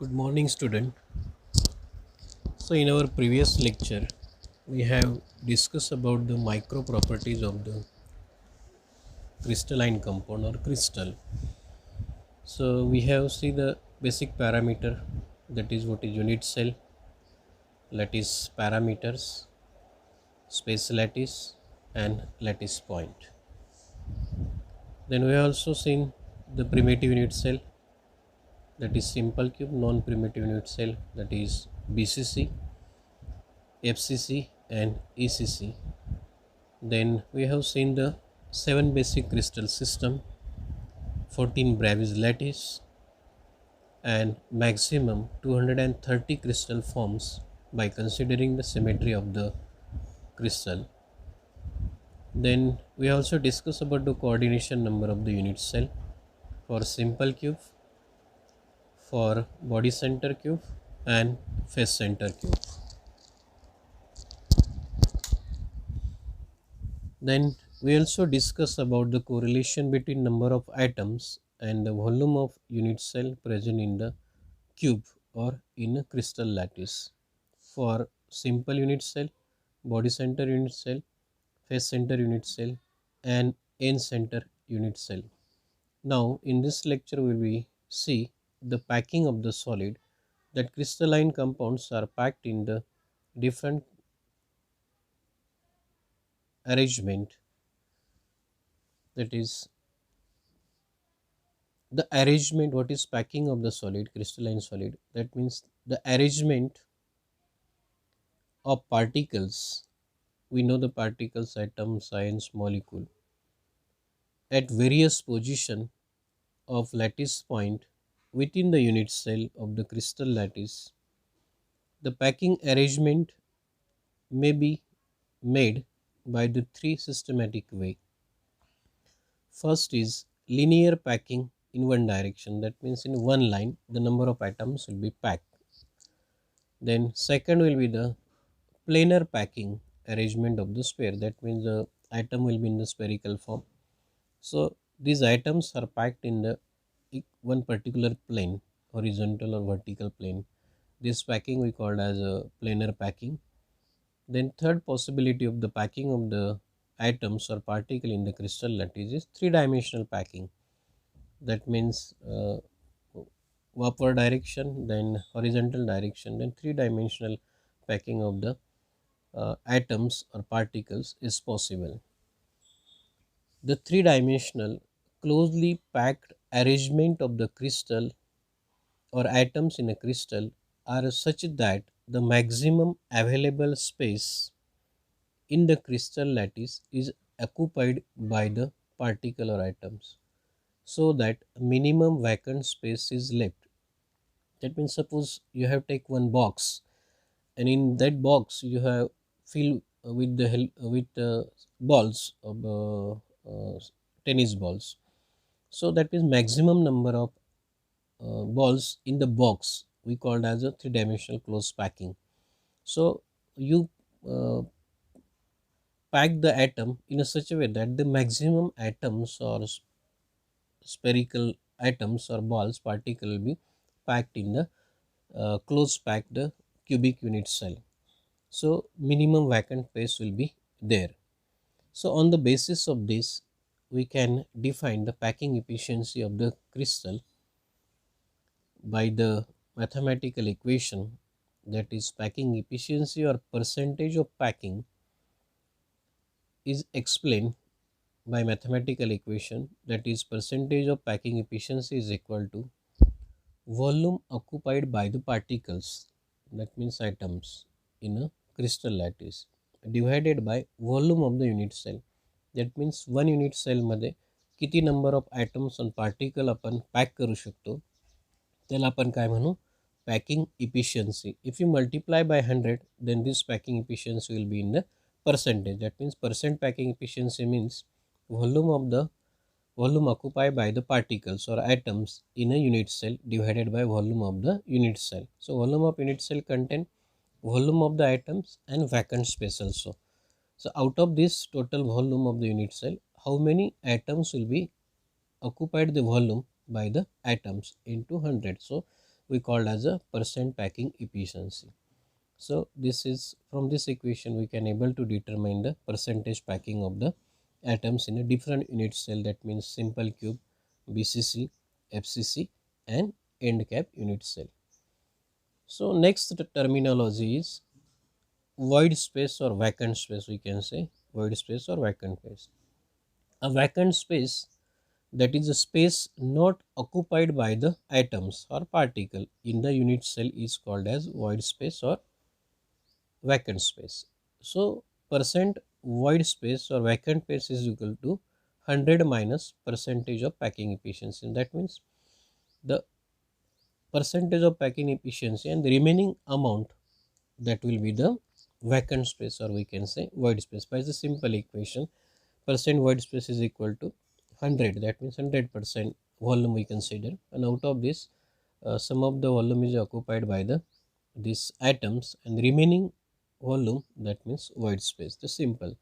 Good morning, student. So, in our previous lecture, we have discussed about the micro properties of the crystalline compound or crystal. So, we have seen the basic parameter, that is what is unit cell, lattice parameters, space lattice, and lattice point. Then we have also seen the primitive unit cell, that is simple cube, non-primitive unit cell, that is BCC, FCC, and ECC. Then we have seen the 7 basic crystal system, 14 Bravais lattice, and maximum 230 crystal forms by considering the symmetry of the crystal. Then we also discuss about the coordination number of the unit cell for simple cube, for body center cube, and face center cube. Then we also discuss about the correlation between number of atoms and the volume of unit cell present in the cube or in a crystal lattice for simple unit cell, body center unit cell, face center unit cell, and end center unit cell. Now in this lecture we will see the packing of the solid, that crystalline compounds are packed in the different arrangement, that is the arrangement. What is packing of the solid, crystalline solid? That means the arrangement of particles. We know the particles, atoms, ions, molecule at various position of lattice point within the unit cell of the crystal lattice. The packing arrangement may be made by the three systematic way. First is linear packing in one direction, that means in one line the number of atoms will be packed. Then second will be the planar packing arrangement of the sphere, that means the atom will be in the spherical form. So these atoms are packed in the one particular plane, horizontal or vertical plane. This packing we called as a planar packing. Then third possibility of the packing of the atoms or particle in the crystal lattice is three-dimensional packing. That means upward direction, then horizontal direction, then three-dimensional packing of the atoms or particles is possible. The three-dimensional closely packed arrangement of the crystal or atoms in a crystal are such that the maximum available space in the crystal lattice is occupied by the particle or atoms, so that minimum vacant space is left. That means suppose you have take one box, and in that box you have fill with the help with balls of tennis balls. So that means maximum number of balls in the box we called as a three-dimensional closed packing. So you uh, pack the atom in a such a way that the maximum atoms or spherical atoms or balls particle will be packed in the close packed cubic unit cell. So minimum vacant space will be there. So on the basis of this, we can define the packing efficiency of the crystal by the mathematical equation, that is packing efficiency or percentage of packing is explained by mathematical equation, that is percentage of packing efficiency is equal to volume occupied by the particles, that means atoms in a crystal lattice, divided by volume of the unit cell. That means one unit cell मध्ये किती number of atoms आणि particle आपण pack करू शकतो त्याला आपण काय म्हणू, packing efficiency. If you multiply by 100 then this packing efficiency will be in the percentage. That means percent packing efficiency means volume of the volume occupied by the particles or atoms in a unit cell divided by volume of the unit cell. So volume of unit cell contain volume of the atoms and vacant space also. So out of this total volume of the unit cell, how many atoms will be occupied the volume by the atoms into 100. So we called as a percent packing efficiency. So this is from this equation we can able to determine the percentage packing of the atoms in a different unit cell, that means simple cube, BCC, FCC and end cap unit cell. So next the terminology is void space or vacant space, we can say void space or vacant space. A vacant space, that is a space not occupied by the atoms or particle in the unit cell, is called as void space or vacant space. So percent void space or vacant space is equal to 100 minus percentage of packing efficiency. That means the percentage of packing efficiency and the remaining amount, that will be the vacant space or we can say void space. By the simple equation, percent void space is equal to 100, that means 100% volume we consider, and out of this some of the volume is occupied by the these atoms and the remaining volume, that means void space, the simple.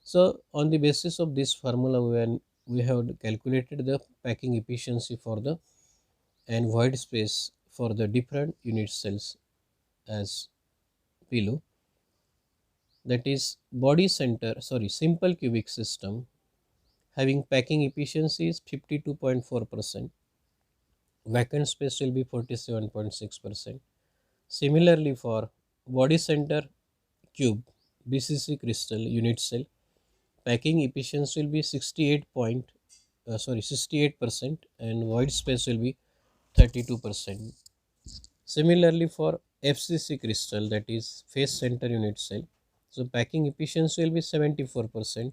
So on the basis of this formula, when we have calculated the packing efficiency for the and void space for the different unit cells as below, that is body center, sorry, simple cubic system having packing efficiency is 52.4%, vacant space will be 47.6%. Similarly for body center cube BCC crystal unit cell, packing efficiency will be 68% and void space will be 32%. Similarly for FCC crystal, that is face center unit cell, so packing efficiency will be 74%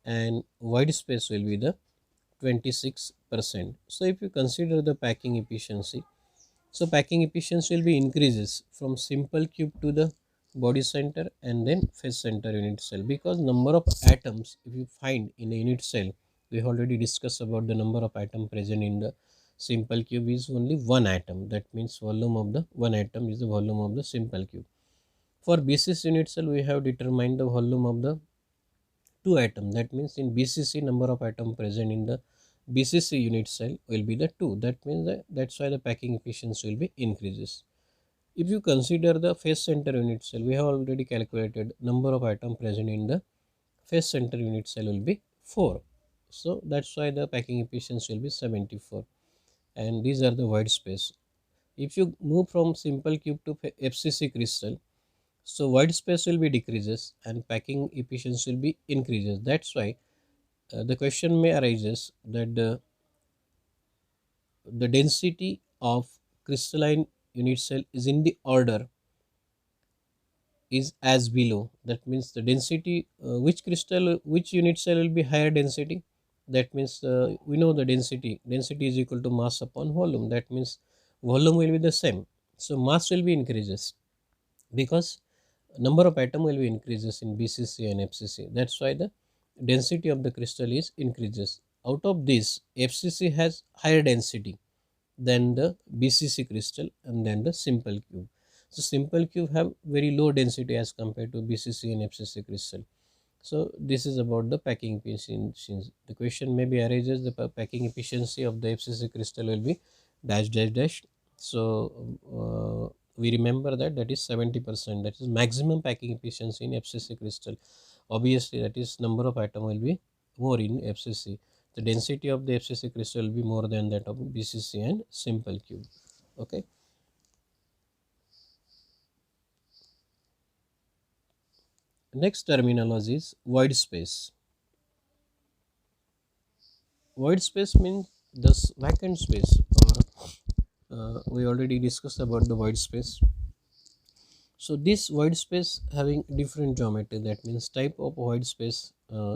and void space will be the 26%. So if you consider the packing efficiency, so packing efficiency will be increases from simple cube to the body center and then face center unit cell, because number of atoms if you find in a unit cell, we already discussed about the number of atom present in the simple cube is only one atom, that means volume of the one atom is the volume of the simple cube. For BCC unit cell we have determined the volume of the two atom, that means in BCC number of atom present in the BCC unit cell will be the 2, that means that's why the packing efficiency will be increases. If you consider the face center unit cell, we have already calculated number of atom present in the face center unit cell will be 4, so that's why the packing efficiency will be 74 and these are the void space. If you move from simple cube to FCC crystal, so void space will be decreases and packing efficiency will be increases. That's why the question may arises that the density of crystalline unit cell is in the order is as below. That means the density which crystal which unit cell will be higher density, that means we know the density is equal to mass upon volume, that means volume will be the same, so mass will be increases because number of atom will be increases in BCC and FCC. That's why the density of the crystal is increases. Out of this, FCC has higher density than the BCC crystal and then the simple cube. So simple cube have very low density as compared to BCC and FCC crystal. So this is about the packing efficiency. The question maybe arises the packing efficiency of the FCC crystal will be dash dash dash. So we remember that that is 70%. That is maximum packing efficiency in FCC crystal. Obviously, that is number of atom will be more in FCC. The density of the FCC crystal will be more than that of BCC and simple cube. Okay. Next terminology is void space. Void space means the vacant space, or we already discussed about the void space. So this void space having different geometry, that means type of void space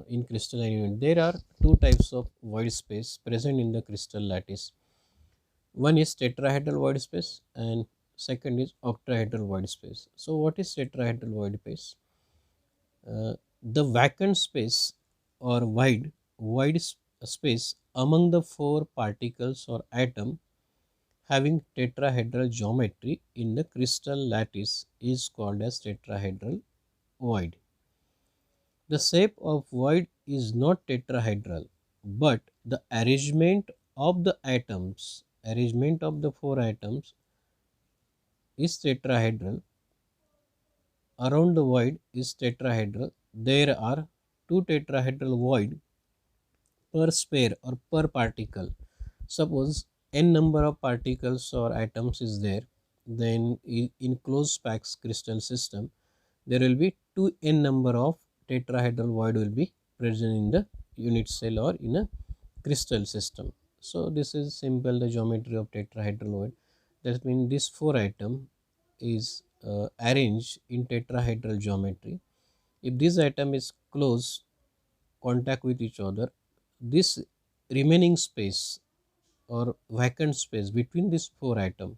in crystalline unit. There are two types of void space present in the crystal lattice. One is tetrahedral void space and second is octahedral void space. So what is tetrahedral void space? The vacant space or void space among the four particles or atom having tetrahedral geometry in the crystal lattice is called as tetrahedral void. The shape of void is not tetrahedral, but the arrangement of the atoms, arrangement of the four atoms is tetrahedral, around the void is tetrahedral, there are two tetrahedral void per sphere or per particle. Suppose n number of particles or atoms is there, then in closed packs crystal system there will be 2n number of tetrahedral void will be present in the unit cell or in a crystal system. So this is simple the geometry of tetrahedral void. That means this four atom is arranged in tetrahedral geometry. If this atom is close contact with each other, this remaining space or vacant space between these four atoms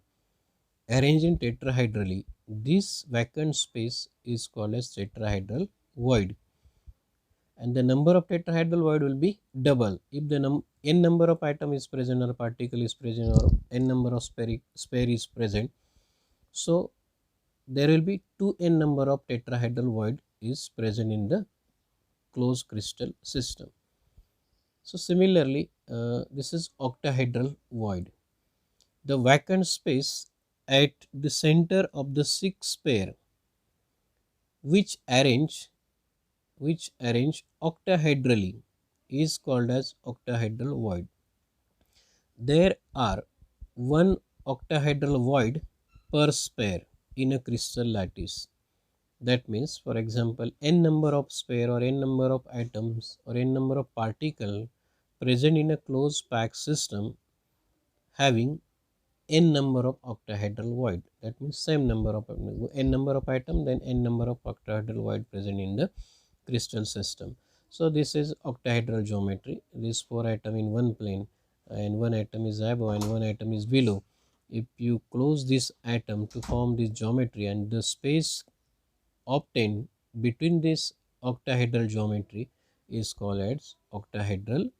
arranged in tetrahedrally, this vacant space is called as tetrahedral void, and the number of tetrahedral void will be double if the n number of atom is present or particle is present or n number of sphere is present. So there will be 2n number of tetrahedral void is present in the closed crystal system. So similarly, this is octahedral void. The vacant space at the center of the sixth pair, which arrange octahedrally, is called as octahedral void. There are one octahedral void per sphere in a crystal lattice. That means, for example, n number of sphere or n number of atoms or n number of particles present in a closed packed system having n number of octahedral void. That means same number of n number of atom, then n number of octahedral void present in the crystal system. So this is octahedral geometry. These four atom in one plane and one atom is above and one atom is below. If you close this atom to form this geometry and the space obtained between this octahedral geometry is called as octahedral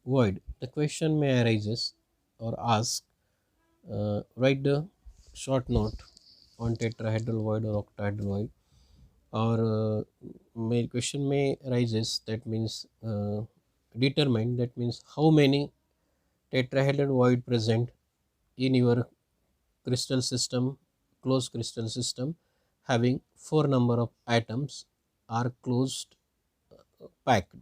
void. The question may arises or ask, write the short note on tetrahedral void or octahedral void, or my question may arises, that means determine, that means how many tetrahedral void present in your crystal system, closed crystal system having four number of atoms are closed packed.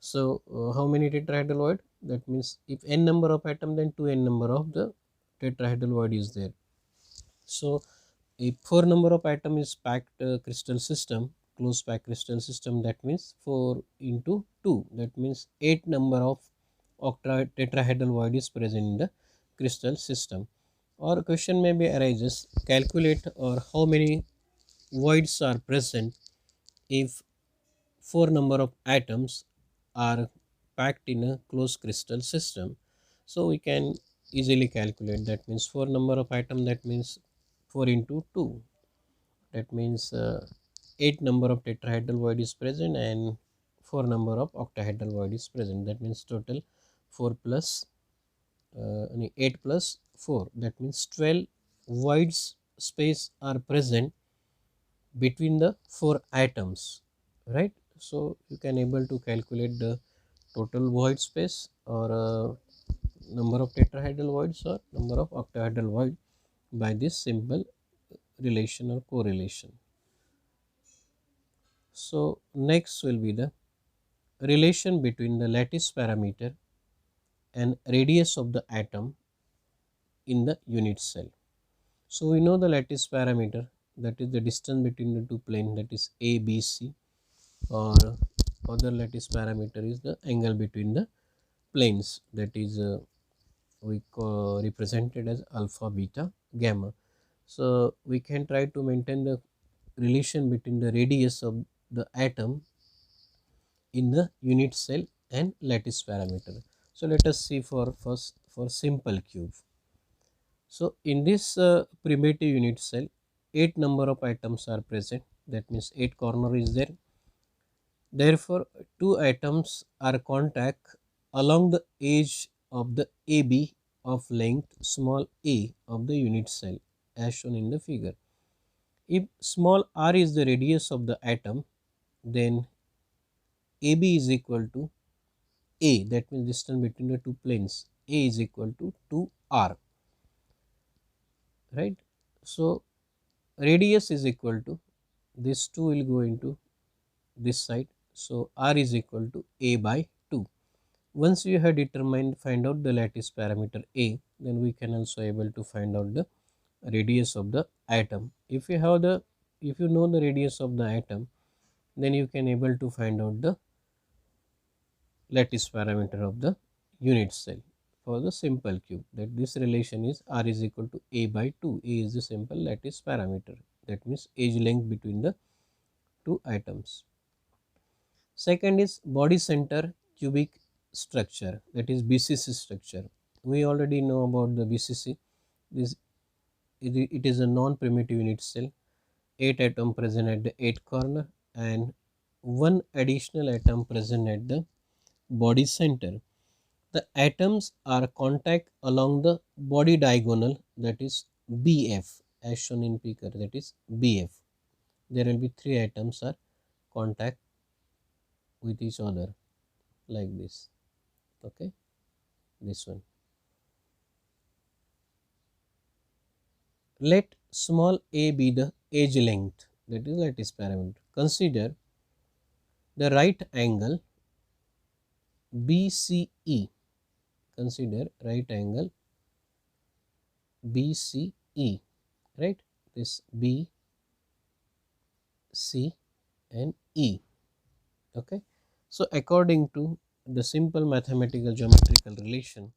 So how many tetrahedral void? That means if n number of atom, then 2n number of the tetrahedral void is there. So if four number of atom is packed crystal system, closed packed crystal system, that means 4 into 2, that means 8 number of tetrahedral void is present in the crystal system. Or question may be arises, calculate or how many voids are present if four number of atoms are packed in a closed crystal system. So we can easily calculate, that means four number of atom, that means 4 into 2, that means 8 number of tetrahedral void is present and 4 number of octahedral void is present. That means total 4 plus 8 plus 4, that means 12 voids space are present between the four atoms, right? So you can able to calculate the total void space or number of tetrahedral voids or number of octahedral void by this simple relation or correlation. So next will be the relation between the lattice parameter and radius of the atom in the unit cell. So we know the lattice parameter, that is the distance between the two planes, that is A, B, C, or other lattice parameter is the angle between the planes, that is we represented as alpha, beta, gamma. So we can try to maintain the relation between the radius of the atom in the unit cell and lattice parameter. So let us see for first for simple cube. So in this primitive unit cell, 8 number of atoms are present, that means 8 corner is there. Therefore, two atoms are contact along the edge of the AB of length small a of the unit cell as shown in the figure. If small r is the radius of the atom, then AB is equal to A, that means distance between the two planes, A is equal to 2r, right? So radius is equal to, this 2 will go into this side, so r is equal to a by 2. Once you have determined, find out the lattice parameter a, then we can also able to find out the radius of the atom. If you have the, if you know the radius of the atom, then you can able to find out the lattice parameter of the unit cell for the simple cube, that this relation is r is equal to a by 2. A is the simple lattice parameter, that means edge length between the two atoms. Second is body center cubic structure, that is BCC structure. We already know about the BCC. This it is a non-primitive unit cell, 8 atom present at the 8 corner and one additional atom present at the body center. The atoms are contact along the body diagonal, that is BF, as shown in figure, that is BF. There will be 3 atoms are contact with each other like this. Okay, this one. Let small a be the edge length, that is lattice parameter. Consider the right angle BCE. Consider right angle BCE, right? This B, C and E. Okay. So according to the simple mathematical geometrical relation,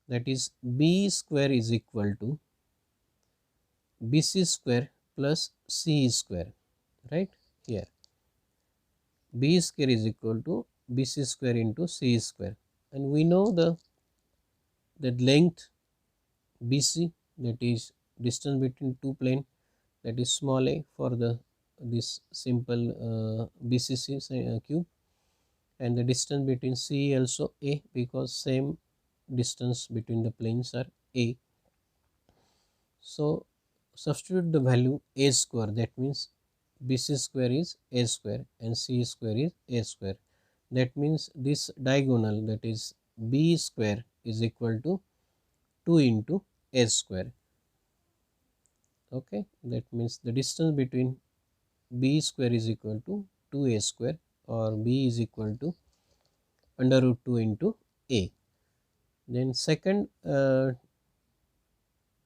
that is B square is equal to BC square plus CE square, right? Here B square is equal to BC square into CE square, and we know the length BC, that is distance between two plane, that is small a for the this simple BCC cube, and the distance between CE also a, because same distance between the planes are a. So substitute the value a square, that means BC square is a square and C square is a square. That means this diagonal, that is B square, is equal to 2 into a square. Okay, that means the distance between B square is equal to 2a square, or B is equal to under root 2 into a. Then second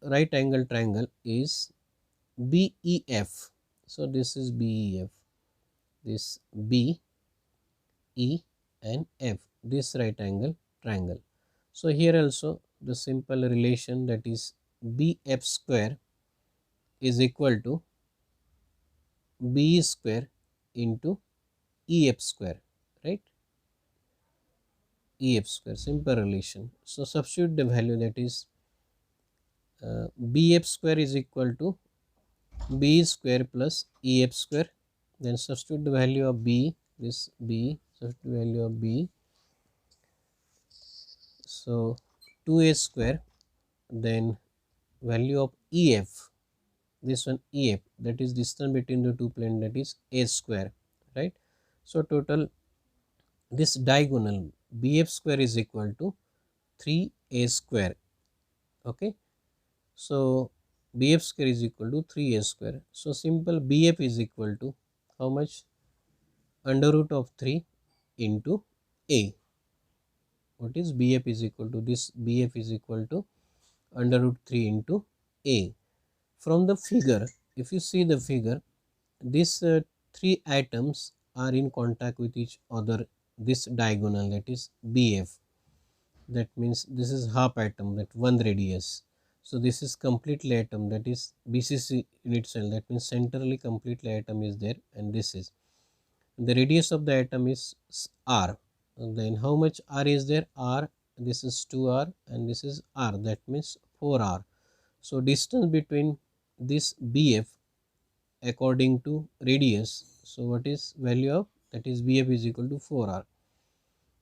right angle triangle is BEF. So this is BEF, this B, E and F, this right angle triangle. So here also the simple relation, that is BF square is equal to B square into EF square, right? EF square, simple relation. So substitute the value, that is BF square is equal to B square plus EF square. Then substitute the value of B, this B, substitute value of B. So 2a square, then value of EF, this one EF, that is distance between the two plane, that is a square, right? So total this diagonal BF square is equal to 3a square. Okay, so BF square is equal to 3a square. So simple BF is equal to how much? Under root of 3 into a. What is BF is equal to? This BF is equal to under root 3 into a. From the figure, if you see the figure, these 3 atoms are in contact with each other, this diagonal, that is BF. That means this is half atom, that one radius. So this is completely atom, that is BCC unit cell, that means centrally completely atom is there, and this is the radius of the atom is r. And then how much r is there? R, this is 2r and this is r, that means 4r. So distance between this BF according to radius, so what is value of, that is BF is equal to 4r.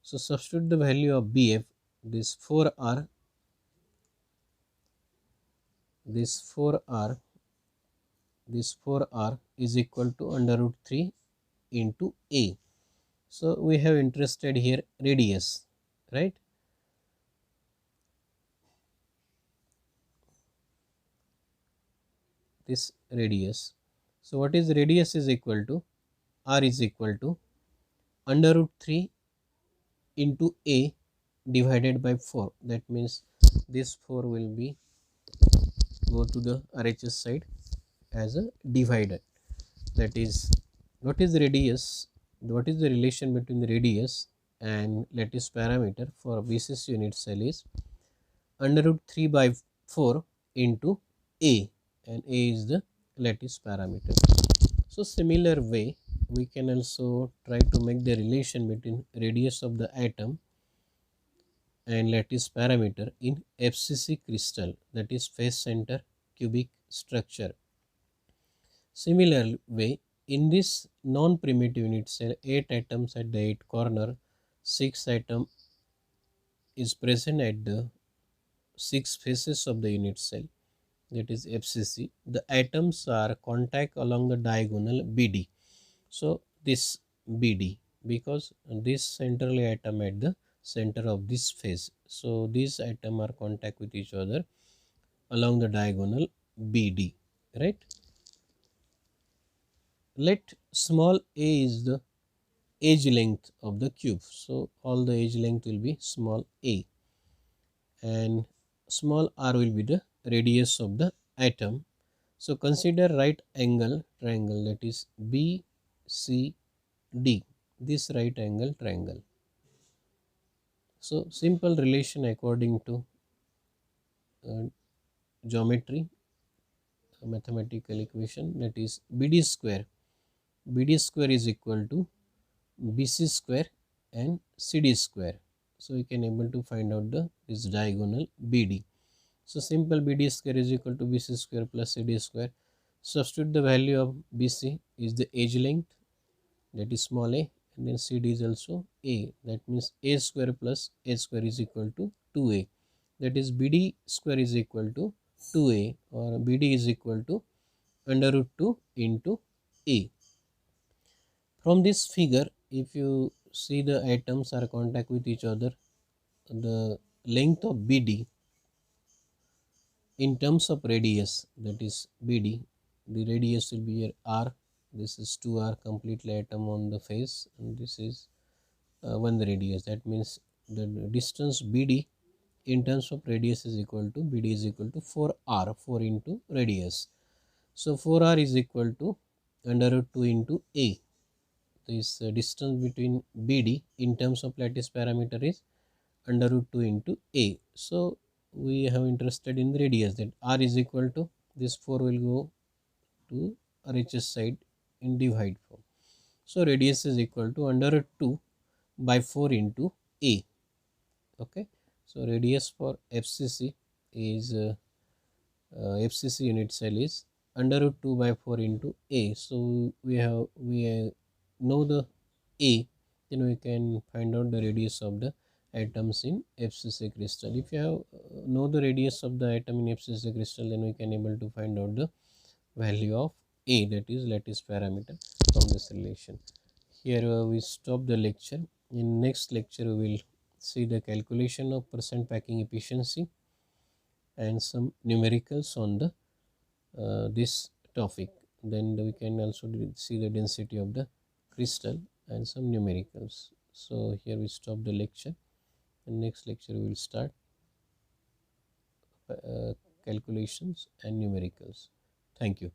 So substitute the value of BF, this 4r, this 4r, this 4r is equal to under root 3 into a. So we have interested here radius, right? this radius. So what is radius is equal to r is equal to under root 3 into a divided by 4. That means this 4 will be go to the RHS side as a divider. That is, what is radius? What is the relation between the radius and lattice parameter for BCC unit cell is under root 3 by 4 into a, and a is the lattice parameter. So similar way we can also try to make the relation between radius of the atom and lattice parameter in FCC crystal, that is phase center cubic structure. Similar way, in this non-primitive unit cell, 8 atoms at the 8 corner, 6 atom is present at the 6 faces of the unit cell, that is FCC. The atoms are contact along the diagonal BD. So this BD, because this central atom at the center of this phase. So these atom are contact with each other along the diagonal BD, right? Let small a is the edge length of the cube. So all the edge length will be small a, and small r will be the radius of the atom. So consider right angle triangle, that is BCD, this right angle triangle. So simple relation according to uh, geometry, mathematical equation, that is BD square. BD square is equal to BC square and CD square. So we can able to find out the this diagonal BD. So simple BD square is equal to BC square plus CD square. Substitute the value of BC is the edge length, that is small a, and then CD is also a. That means a square plus a square is equal to 2a. That is BD square is equal to 2a, or BD is equal to under root 2 into a. From this figure, if you see the atoms are contact with each other, the length of BD in terms of radius, that is BD, the radius will be here r. This is 2r, completely atom on the face, and this is 1 radius. That means the distance BD in terms of radius is equal to BD is equal to 4r, 4 into radius. So 4r is equal to under root 2 into a. This distance between BD in terms of lattice parameter is under root 2 into a. So we have interested in the radius, that r is equal to this 4 will go to RHS side in divide form. So radius is equal to under root 2 by 4 into a. Okay. So radius for FCC is FCC unit cell is under root 2 by 4 into a. So we know the a, then we can find out the radius of the atoms in FCC crystal. If you have know the radius of the atom in FCC crystal, then we can able to find out the value of a, that is lattice parameter, from this relation. Here we stop the lecture. In next lecture we will see the calculation of percent packing efficiency and some numericals on the this topic. Then we can also see the density of the crystal and some numericals. So here we stop the lecture. In next lecture we will start calculations and numericals. Thank you.